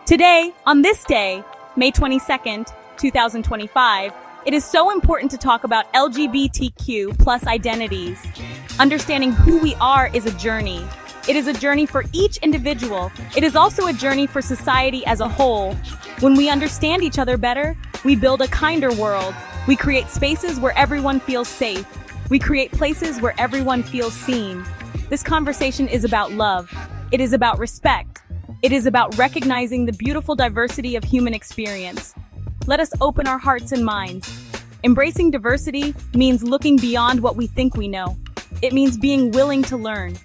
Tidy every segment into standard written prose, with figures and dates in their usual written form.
Today, on this day, May 22nd, 2025, it is so important to talk about LGBTQ plus identities. Understanding who we are is a journey. It is a journey for each individual. It is also a journey for society as a whole. When we understand each other better, we build a kinder world. We create spaces where everyone feels safe. We create places where everyone feels seen. This conversation is about love. It is about respect. It is about recognizing the beautiful diversity of human experience. Let us open our hearts and minds. Embracing diversity means looking beyond what we think we know. It means being willing to learn.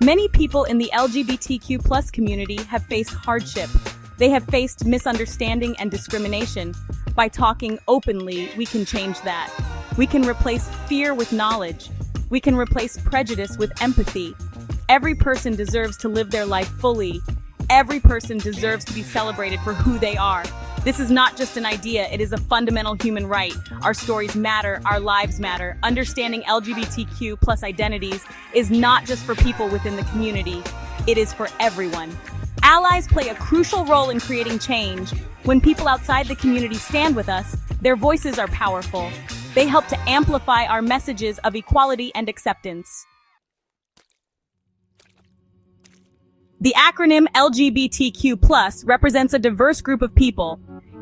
Many people in the LGBTQ plus community have faced hardship. They have faced misunderstanding and discrimination. By talking openly, we can change that. We can replace fear with knowledge. We can replace prejudice with empathy. Every person deserves to live their life fully. Every person deserves to be celebrated for who they are. This is not just an idea, it is a fundamental human right. Our stories matter, our lives matter. Understanding LGBTQ plus identities is not just for people within the community, it is for everyone. Allies play a crucial role in creating change. When people outside the community stand with us, their voices are powerful. They help to amplify our messages of equality and acceptance. The acronym LGBTQ+ represents a diverse group of people.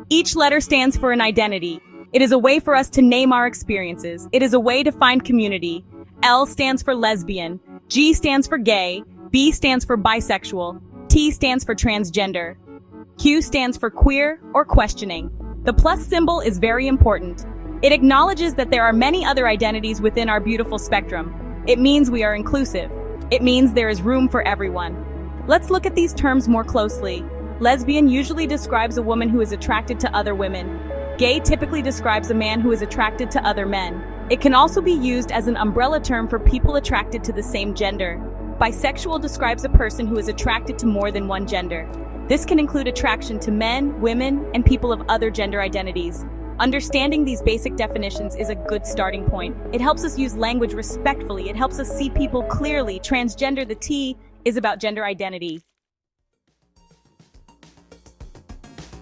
Each letter stands for an identity. It is a way for us to name our experiences. It is a way to find community. L stands for lesbian. G stands for gay. B stands for bisexual. T stands for transgender. Q stands for queer or questioning. The plus symbol is very important. It acknowledges that there are many other identities within our beautiful spectrum. It means we are inclusive. It means there is room for everyone. Let's look at these terms more closely. Lesbian usually describes a woman who is attracted to other women. Gay typically describes a man who is attracted to other men. It can also be used as an umbrella term for people attracted to the same gender. Bisexual describes a person who is attracted to more than one gender. This can include attraction to men, women, and people of other gender identities. Understanding these basic definitions is a good starting point. It helps us use language respectfully. It helps us see people clearly. Transgender, the T, is about gender identity.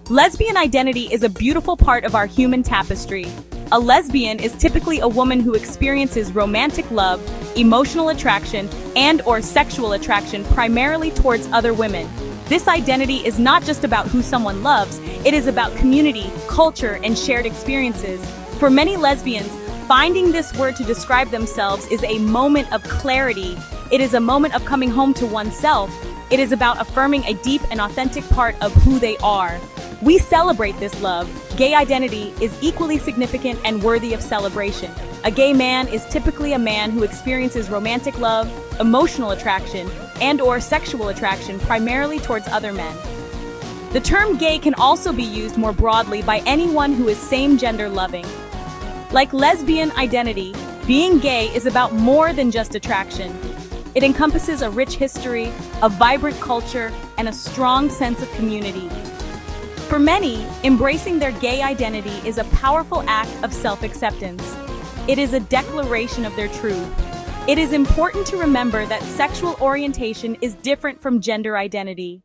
Lesbian identity is a beautiful part of our human tapestry. A lesbian is typically a woman who experiences romantic love, emotional attraction, and/or sexual attraction primarily towards other women. This identity is not just about who someone loves, it is about community, culture, and shared experiences. For many lesbians, finding this word to describe themselves is a moment of clarity. It is a moment of coming home to oneself. It is about affirming a deep and authentic part of who they are. We celebrate this love. Gay identity is equally significant and worthy of celebration. A gay man is typically a man who experiences romantic love, emotional attraction, and/or sexual attraction primarily towards other men. The term gay can also be used more broadly by anyone who is same-gender loving. Like lesbian identity, being gay is about more than just attraction. It encompasses a rich history, a vibrant culture, and a strong sense of community. For many, embracing their gay identity is a powerful act of self-acceptance. It is a declaration of their truth. It is important to remember that sexual orientation is different from gender identity.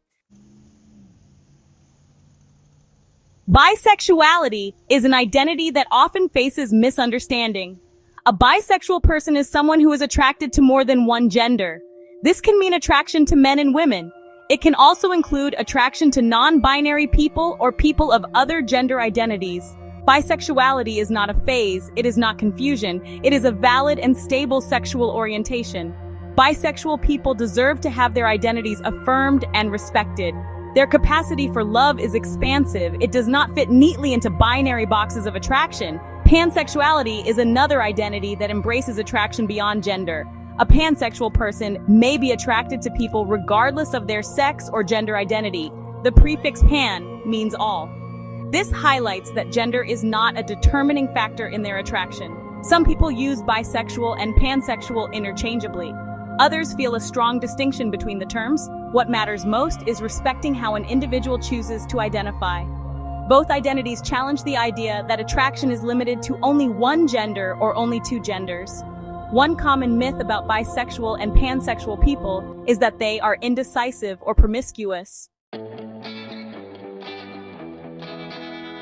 Bisexuality is an identity that often faces misunderstanding. A bisexual person is someone who is attracted to more than one gender. This can mean attraction to men and women. It can also include attraction to non-binary people or people of other gender identities. Bisexuality is not a phase, it is not confusion, it is a valid and stable sexual orientation. Bisexual people deserve to have their identities affirmed and respected. Their capacity for love is expansive. It does not fit neatly into binary boxes of attraction. Pansexuality is another identity that embraces attraction beyond gender. A pansexual person may be attracted to people regardless of their sex or gender identity. The prefix pan means all. This highlights that gender is not a determining factor in their attraction. Some people use bisexual and pansexual interchangeably. Others feel a strong distinction between the terms. What matters most is respecting how an individual chooses to identify. Both identities challenge the idea that attraction is limited to only one gender or only two genders. One common myth about bisexual and pansexual people is that they are indecisive or promiscuous.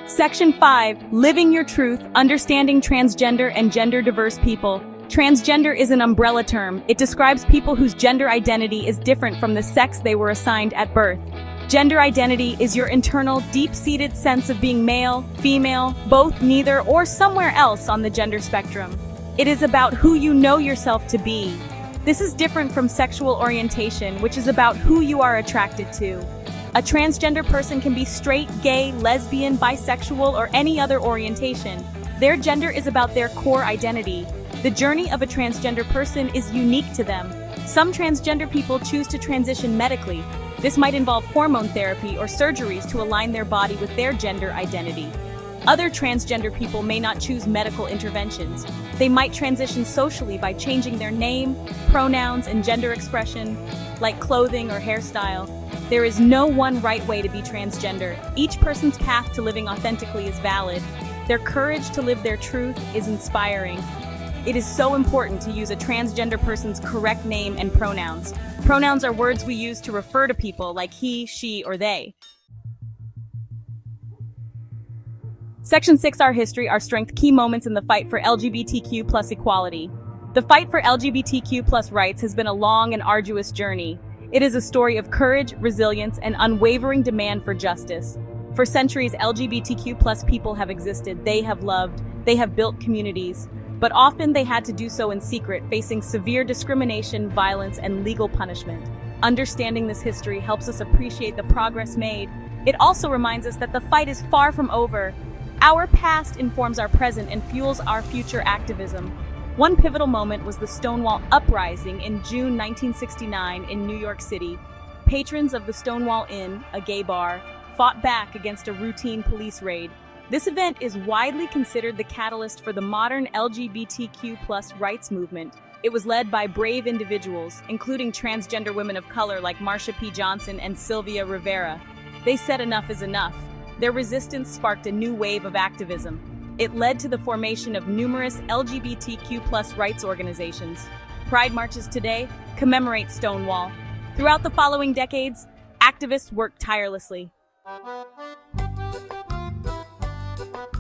Section 5, Living Your Truth, Understanding Transgender and Gender Diverse People. Transgender is an umbrella term. It describes people whose gender identity is different from the sex they were assigned at birth. Gender identity is your internal, deep-seated sense of being male, female, both, neither, or somewhere else on the gender spectrum. It is about who you know yourself to be. This is different from sexual orientation, which is about who you are attracted to. A transgender person can be straight, gay, lesbian, bisexual, or any other orientation. Their gender is about their core identity. The journey of a transgender person is unique to them. Some transgender people choose to transition medically. This might involve hormone therapy or surgeries to align their body with their gender identity. Other transgender people may not choose medical interventions. They might transition socially by changing their name, pronouns, and gender expression, like clothing or hairstyle. There is no one right way to be transgender. Each person's path to living authentically is valid. Their courage to live their truth is inspiring. It is so important to use a transgender person's correct name and pronouns. Pronouns are words we use to refer to people like he, she, or they. Section 6, Our History, Our Strength, Key Moments in the Fight for LGBTQ+ Equality. The fight for LGBTQ+ rights has been a long and arduous journey. It is a story of courage, resilience, and unwavering demand for justice. For centuries, LGBTQ+ people have existed. They have loved, they have built communities, but often they had to do so in secret, facing severe discrimination, violence, and legal punishment. Understanding this history helps us appreciate the progress made. It also reminds us that the fight is far from over. Our past informs our present and fuels our future activism. One pivotal moment was the Stonewall Uprising in June 1969 in New York City. Patrons of the Stonewall Inn, a gay bar, fought back against a routine police raid. This event is widely considered the catalyst for the modern LGBTQ+ rights movement. It was led by brave individuals, including transgender women of color like Marsha P. Johnson and Sylvia Rivera. They said enough is enough. Their resistance sparked a new wave of activism. It led to the formation of numerous LGBTQ+ rights organizations. Pride marches today commemorate Stonewall. Throughout the following decades, activists worked tirelessly.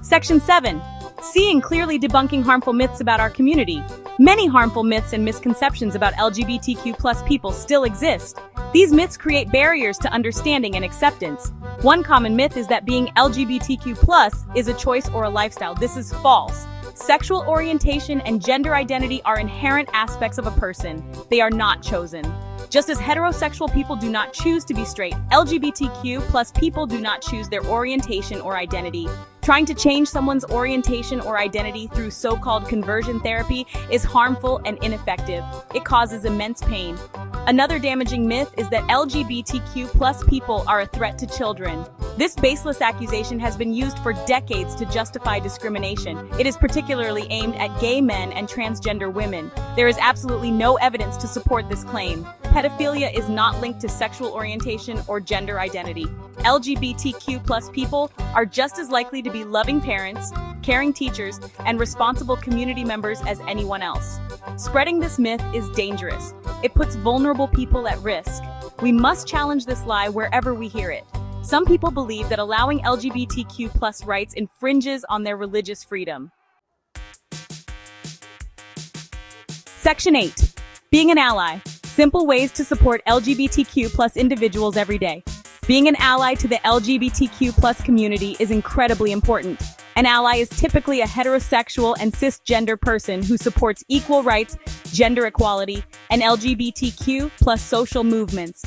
Section 7. Seeing clearly, debunking harmful myths about our community. Many harmful myths and misconceptions about LGBTQ+ people still exist. These myths create barriers to understanding and acceptance. One common myth is that being LGBTQ+ is a choice or a lifestyle. This is false. Sexual orientation and gender identity are inherent aspects of a person. They are not chosen. Just as heterosexual people do not choose to be straight, LGBTQ+ people do not choose their orientation or identity. Trying to change someone's orientation or identity through so-called conversion therapy is harmful and ineffective. It causes immense pain. Another damaging myth is that LGBTQ+ people are a threat to children. This baseless accusation has been used for decades to justify discrimination. It is particularly aimed at gay men and transgender women. There is absolutely no evidence to support this claim. Pedophilia is not linked to sexual orientation or gender identity. LGBTQ+ people are just as likely to be loving parents, caring teachers, and responsible community members as anyone else. Spreading this myth is dangerous. It puts vulnerable people at risk. We must challenge this lie wherever we hear it. Some people believe that allowing LGBTQ+ rights infringes on their religious freedom. Section 8. Being an ally. Simple ways to support LGBTQ+ individuals every day. Being an ally to the LGBTQ+ community is incredibly important. An ally is typically a heterosexual and cisgender person who supports equal rights, gender equality, and LGBTQ+ social movements.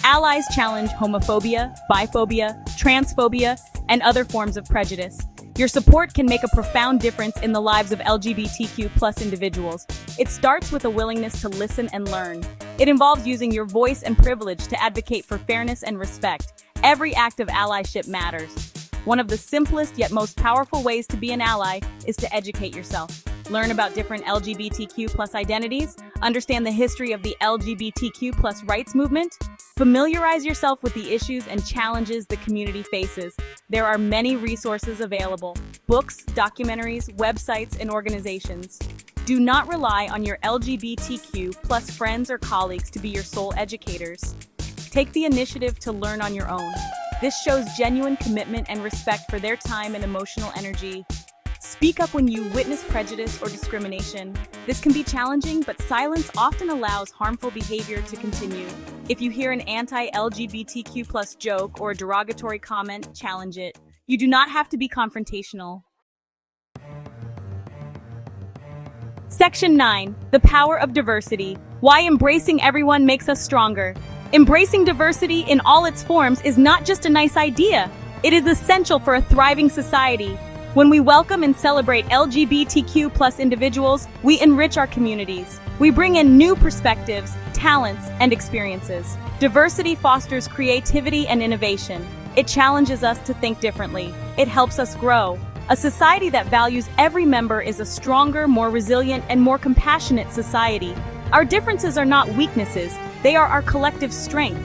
Allies challenge homophobia, biphobia, transphobia, and other forms of prejudice. Your support can make a profound difference in the lives of LGBTQ+ individuals. It starts with a willingness to listen and learn. It involves using your voice and privilege to advocate for fairness and respect. Every act of allyship matters. One of the simplest yet most powerful ways to be an ally is to educate yourself. Learn about different LGBTQ+ identities, understand the history of the LGBTQ+ rights movement, familiarize yourself with the issues and challenges the community faces. There are many resources available: books, documentaries, websites, and organizations. Do not rely on your LGBTQ+ friends or colleagues to be your sole educators. Take the initiative to learn on your own. This shows genuine commitment and respect for their time and emotional energy. Speak up when you witness prejudice or discrimination. This can be challenging, but silence often allows harmful behavior to continue. If you hear an anti-LGBTQ+ joke or a derogatory comment, challenge it. You do not have to be confrontational. Section 9. The power of diversity. Why embracing everyone makes us stronger. Embracing diversity in all its forms is not just a nice idea. It is essential for a thriving society. When we welcome and celebrate LGBTQ+ individuals, we enrich our communities. We bring in new perspectives, talents, and experiences. Diversity fosters creativity and innovation. It challenges us to think differently. It helps us grow. A society that values every member is a stronger, more resilient, and more compassionate society. Our differences are not weaknesses, they are our collective strength.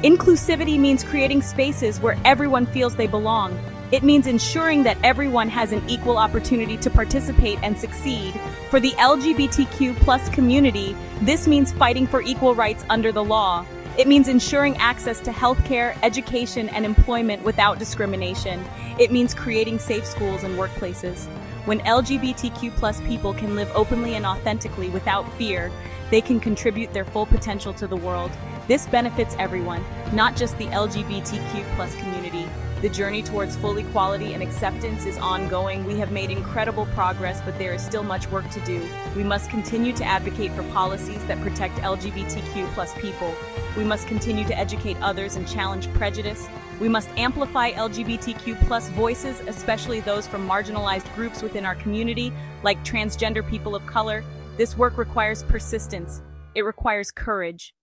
Inclusivity means creating spaces where everyone feels they belong. It means ensuring that everyone has an equal opportunity to participate and succeed. For the LGBTQ+ community, this means fighting for equal rights under the law. It means ensuring access to healthcare, education, and employment without discrimination. It means creating safe schools and workplaces. When LGBTQ+ people can live openly and authentically without fear, they can contribute their full potential to the world. This benefits everyone, not just the LGBTQ+ community. The journey towards full equality and acceptance is ongoing. We have made incredible progress, but there is still much work to do. We must continue to advocate for policies that protect LGBTQ+ people. We must continue to educate others and challenge prejudice. We must amplify LGBTQ+ voices, especially those from marginalized groups within our community, like transgender people of color. This work requires persistence. It requires courage.